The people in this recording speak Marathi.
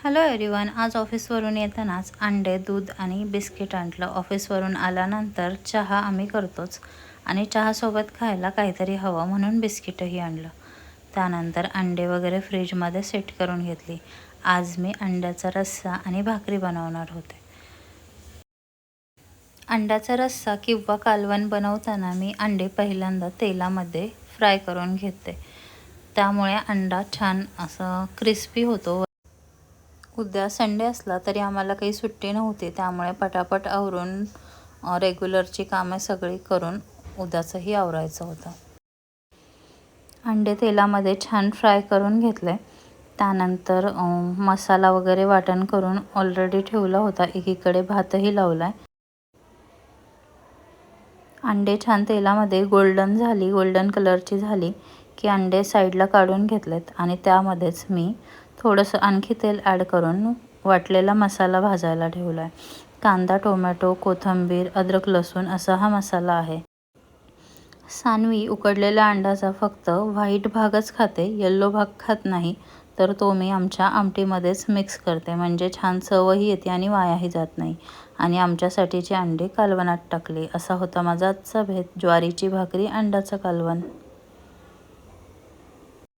हॅलो एव्हरीवन, आज ऑफिसवरून येतानाच अंडे, दूध आणि बिस्किट आणलं. ऑफिसवरून आल्यानंतर चहा आम्ही करतोच आणि चहासोबत खायला काहीतरी हवं म्हणून बिस्किटही आणलं. त्यानंतर अंडे वगैरे फ्रीजमध्ये सेट करून घेतली. आज मी अंड्याचा रस्सा आणि भाकरी बनवणार होते. अंड्याचा रस्सा किंवा कालवण बनवताना मी अंडे पहिल्यांदा तेलामध्ये फ्राय करून घेते. त्यामुळे अंडा छान असं क्रिस्पी होतो. उद्या संडे असला तरी आम्हाला काही सुट्टी नव्हती, त्यामुळे पटापट आवरून रेग्युलरची कामं सगळी करून उद्याचंही आवरायचं होतं. अंडे तेलामध्ये छान फ्राय करून घेतले. त्यानंतर मसाला वगैरे वाटण करून ऑलरेडी ठेवला होता. एकीकडे भातही लावला आहे. अंडे छान तेलामध्ये गोल्डन कलरची झाली की अंडे साईडला काढून घेतलेत आणि त्यामध्येच मी थोडंसं आणखी तेल ॲड करून वाटलेला मसाला भाजायला ठेवला आहे. कांदा, टोमॅटो, कोथिंबीर, अद्रक, लसूण असा हा मसाला आहे. सानवी उकडलेल्या अंड्याचा फक्त व्हाईट भागच खाते, येल्लो भाग खात नाही. तर तो मी आमच्या आमटीमध्येच मिक्स करते, म्हणजे छान चवही येते आणि वायाही जात नाही. आणि आमच्यासाठीचे अंडे कालवणात टाकले. असा होता माझा आजचा भेद, ज्वारीची भाकरी अंड्याचं कालवण.